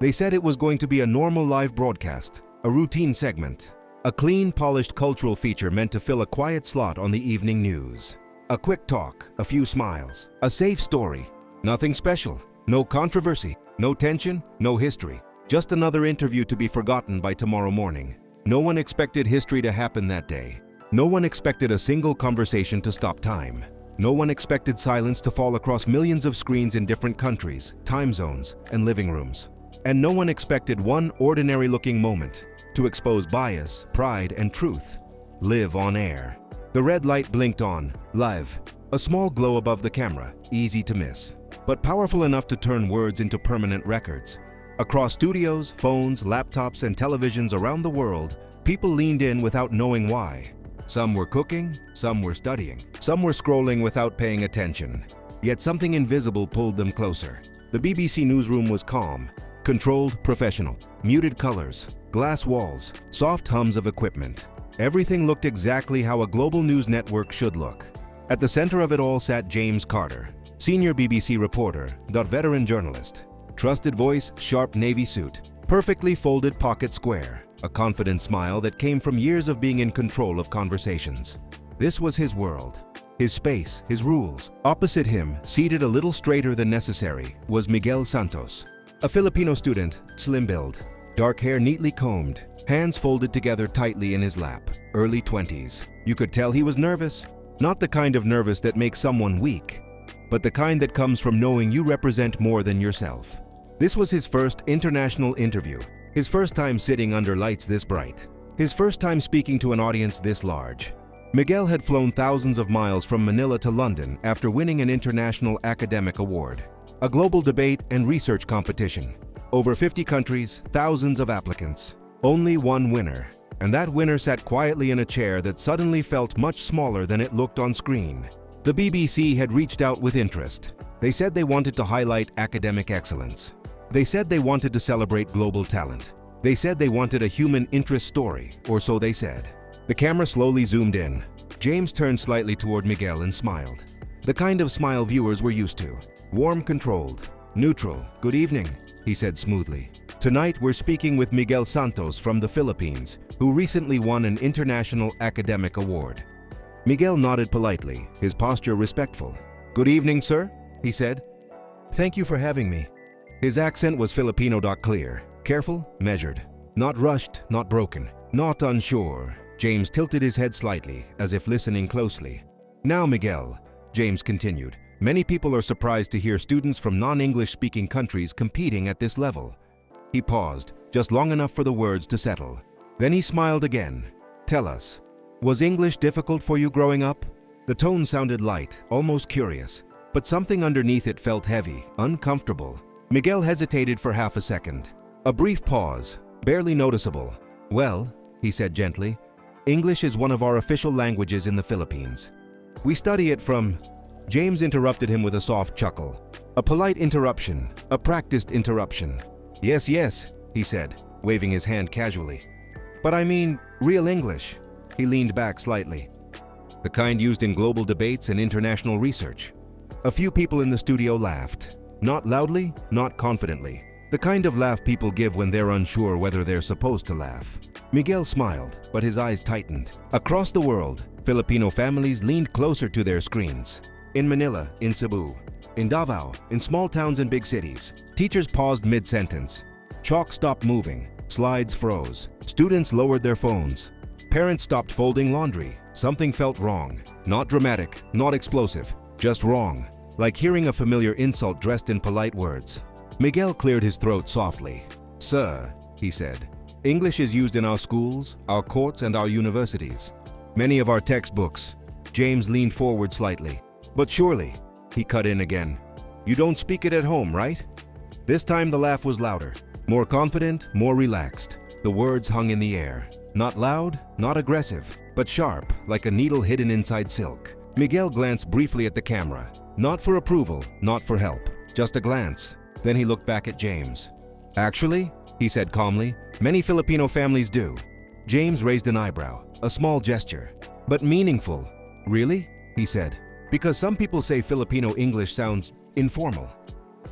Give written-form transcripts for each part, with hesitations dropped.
They said it was going to be a normal live broadcast, a routine segment, a clean, polished cultural feature meant to fill a quiet slot on the evening news. A quick talk, a few smiles, a safe story. Nothing special, no controversy, no tension, no history. Just another interview to be forgotten by tomorrow morning. No one expected history to happen that day. No one expected a single conversation to stop time. No one expected silence to fall across millions of screens in different countries, time zones, and living rooms. And no one expected one ordinary-looking moment to expose bias, pride, and truth. Live on air. The red light blinked on, live. A small glow above the camera, easy to miss, but powerful enough to turn words into permanent records. Across studios, phones, laptops, and televisions around the world, people leaned in without knowing why. Some were cooking, some were studying, some were scrolling without paying attention. Yet something invisible pulled them closer. The BBC newsroom was calm, controlled, professional, muted colors, glass walls, soft hums of equipment. Everything looked exactly how a global news network should look. At the center of it all sat James Carter, senior BBC reporter, veteran journalist. Trusted voice, sharp navy suit, perfectly folded pocket square, a confident smile that came from years of being in control of conversations. This was his world, his space, his rules. Opposite him, seated a little straighter than necessary, was Miguel Santos, a Filipino student, slim build, dark hair neatly combed, hands folded together tightly in his lap, early 20s. You could tell he was nervous, not the kind of nervous that makes someone weak, but the kind that comes from knowing you represent more than yourself. This was his first international interview, his first time sitting under lights this bright, his first time speaking to an audience this large. Miguel had flown thousands of miles from Manila to London after winning an international academic award, a global debate and research competition. Over 50 countries, thousands of applicants. Only one winner, and that winner sat quietly in a chair that suddenly felt much smaller than it looked on screen. The BBC had reached out with interest. They said they wanted to highlight academic excellence. They said they wanted to celebrate global talent. They said they wanted a human interest story, or so they said. The camera slowly zoomed in. James turned slightly toward Miguel and smiled. The kind of smile viewers were used to. Warm, controlled, neutral. Good evening, he said smoothly. Tonight we're speaking with Miguel Santos from the Philippines, who recently won an international academic award. Miguel nodded politely, his posture respectful. Good evening, sir, he said. Thank you for having me. His accent was Filipino clear, careful, measured. Not rushed, not broken, not unsure. James tilted his head slightly, as if listening closely. Now, Miguel, James continued, many people are surprised to hear students from non-English speaking countries competing at this level. He paused, just long enough for the words to settle. Then he smiled again. Tell us, was English difficult for you growing up? The tone sounded light, almost curious, but something underneath it felt heavy, uncomfortable. Miguel hesitated for half a second. A brief pause, barely noticeable. Well, he said gently, English is one of our official languages in the Philippines. We study it from… James interrupted him with a soft chuckle. A polite interruption, a practiced interruption. Yes, yes, he said, waving his hand casually. But I mean, real English. He leaned back slightly. The kind used in global debates and international research. A few people in the studio laughed. Not loudly, not confidently. The kind of laugh people give when they're unsure whether they're supposed to laugh. Miguel smiled, but his eyes tightened. Across the world, Filipino families leaned closer to their screens. In Manila, in Cebu, in Davao, in small towns and big cities, teachers paused mid-sentence. Chalk stopped moving. Slides froze. Students lowered their phones. Parents stopped folding laundry. Something felt wrong. Not dramatic, not explosive, just wrong. Like hearing a familiar insult dressed in polite words. Miguel cleared his throat softly. Sir, he said, English is used in our schools, our courts, and our universities. Many of our textbooks. James leaned forward slightly. But surely, he cut in again, you don't speak it at home, right? This time the laugh was louder, more confident, more relaxed. The words hung in the air. Not loud, not aggressive, but sharp, like a needle hidden inside silk. Miguel glanced briefly at the camera. Not for approval, not for help, just a glance. Then he looked back at James. Actually, he said calmly, many Filipino families do. James raised an eyebrow, a small gesture, but meaningful. Really? He said. Because some people say Filipino English sounds informal.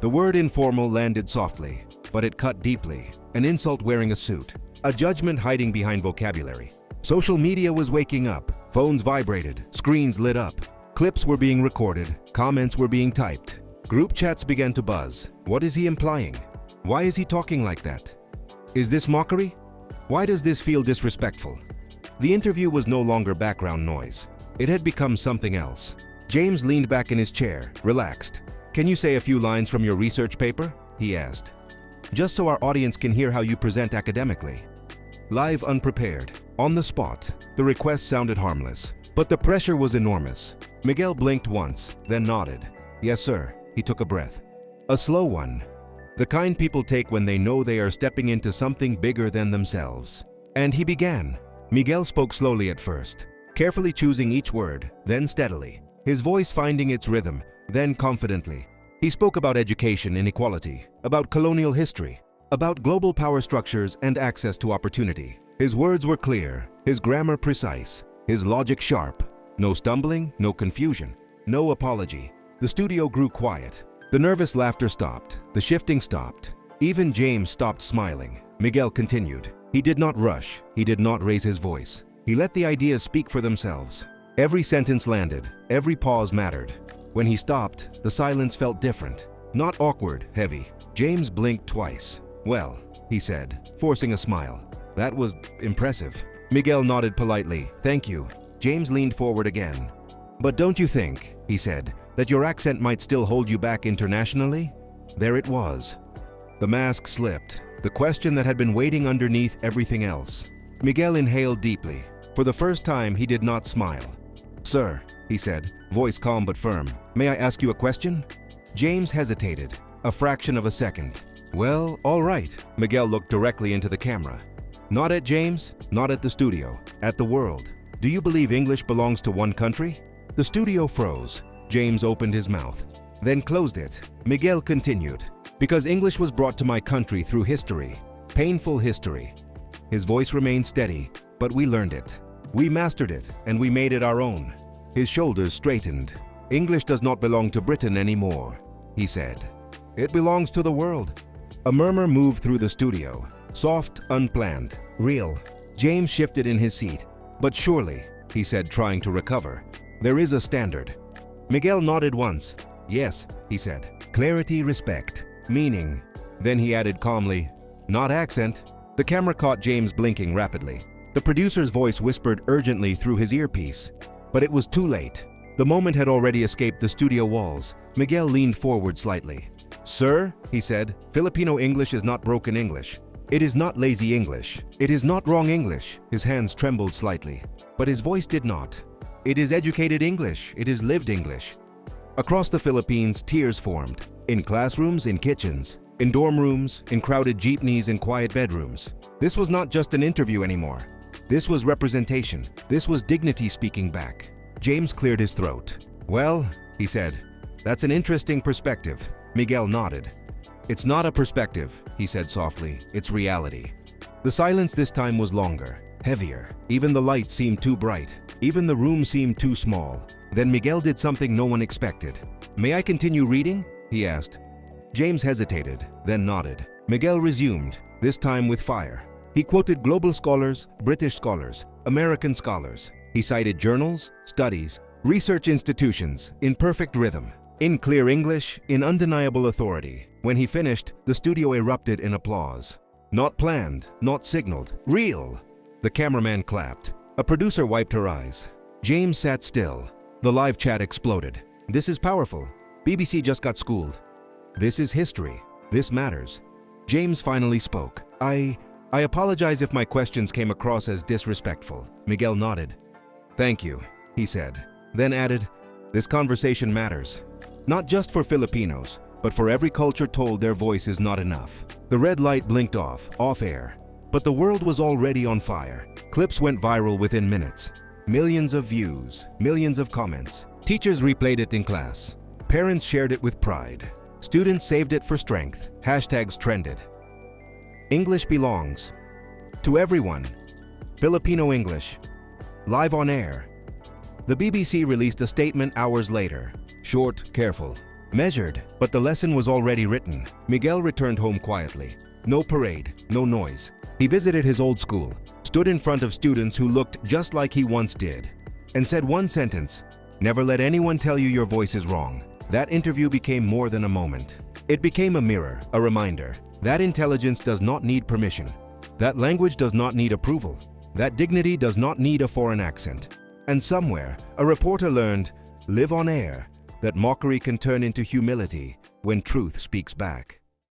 The word informal landed softly. but it cut deeply. An insult wearing a suit. A judgment hiding behind vocabulary. Social media was waking up. Phones vibrated. Screens lit up. Clips were being recorded. Comments were being typed. Group chats began to buzz. What is he implying? Why is he talking like that? Is this mockery? Why does this feel disrespectful? The interview was no longer background noise. It had become something else. James leaned back in his chair, relaxed. Can you say a few lines from your research paper? He asked. Just so our audience can hear how you present academically. Live, unprepared, on the spot. The request sounded harmless, but the pressure was enormous. Miguel blinked once, then nodded. Yes, sir. He took a breath. A slow one. The kind people take when they know they are stepping into something bigger than themselves. And he began. Miguel spoke slowly at first, carefully choosing each word, then steadily, his voice finding its rhythm, then confidently. He spoke about education inequality, about colonial history, about global power structures and access to opportunity. His words were clear, his grammar precise, his logic sharp. No stumbling, no confusion, no apology. The studio grew quiet. The nervous laughter stopped. The shifting stopped. Even James stopped smiling. Miguel continued. He did not rush. He did not raise his voice. He let the ideas speak for themselves. Every sentence landed. Every pause mattered. When he stopped, the silence felt different. Not awkward, heavy. James blinked twice. Well, he said, forcing a smile. That was impressive. Miguel nodded politely. Thank you. James leaned forward again. But don't you think, he said, that your accent might still hold you back internationally? There it was. The mask slipped. The question that had been waiting underneath everything else. Miguel inhaled deeply. For the first time, he did not smile. Sir, he said, voice calm but firm, may I ask you a question? James hesitated, a fraction of a second. Well, all right. Miguel looked directly into the camera. Not at James, not at the studio, at the world. Do you believe English belongs to one country? The studio froze. James opened his mouth, then closed it. Miguel continued. Because English was brought to my country through history, painful history. His voice remained steady, but we learned it. We mastered it, and we made it our own. His shoulders straightened. English does not belong to Britain anymore, he said. It belongs to the world. A murmur moved through the studio, soft, unplanned, real. James shifted in his seat. But surely, he said, trying to recover, there is a standard. Miguel nodded once. Yes, he said. Clarity, respect, meaning. Then he added calmly, not accent. The camera caught James blinking rapidly. The producer's voice whispered urgently through his earpiece. But it was too late. The moment had already escaped the studio walls. Miguel leaned forward slightly. Sir, he said, Filipino English is not broken English. It is not lazy English. It is not wrong English. His hands trembled slightly, but his voice did not. It is educated English. It is lived English. Across the Philippines, tears formed. In classrooms, in kitchens, in dorm rooms, in crowded jeepneys, in quiet bedrooms. This was not just an interview anymore. This was representation. This was dignity speaking back. James cleared his throat. Well, he said, that's an interesting perspective. Miguel nodded. It's not a perspective, he said softly. It's reality. The silence this time was longer, heavier. Even the light seemed too bright. Even the room seemed too small. Then Miguel did something no one expected. May I continue reading? He asked. James hesitated, then nodded. Miguel resumed, this time with fire. He quoted global scholars, British scholars, American scholars. He cited journals, studies, research institutions, in perfect rhythm, in clear English, in undeniable authority. When he finished, the studio erupted in applause. Not planned, not signaled, real. The cameraman clapped. A producer wiped her eyes. James sat still. The live chat exploded. This is powerful. BBC just got schooled. This is history. This matters. James finally spoke. I apologize if my questions came across as disrespectful. Miguel nodded. Thank you, he said. Then added, this conversation matters. Not just for Filipinos, but for every culture told their voice is not enough. The red light blinked off air. But the world was already on fire. Clips went viral within minutes. Millions of views, millions of comments. Teachers replayed it in class. Parents shared it with pride. Students saved it for strength. Hashtags trended. English belongs to everyone. Filipino English. Live on air. The BBC released a statement hours later. Short, careful, measured, but the lesson was already written. Miguel returned home quietly. No parade, no noise. He visited his old school, stood in front of students who looked just like he once did, and said one sentence: "Never let anyone tell you your voice is wrong." That interview became more than a moment. It became a mirror, a reminder. That intelligence does not need permission. That language does not need approval. That dignity does not need a foreign accent. And somewhere, a reporter learned, live on air, that mockery can turn into humility when truth speaks back.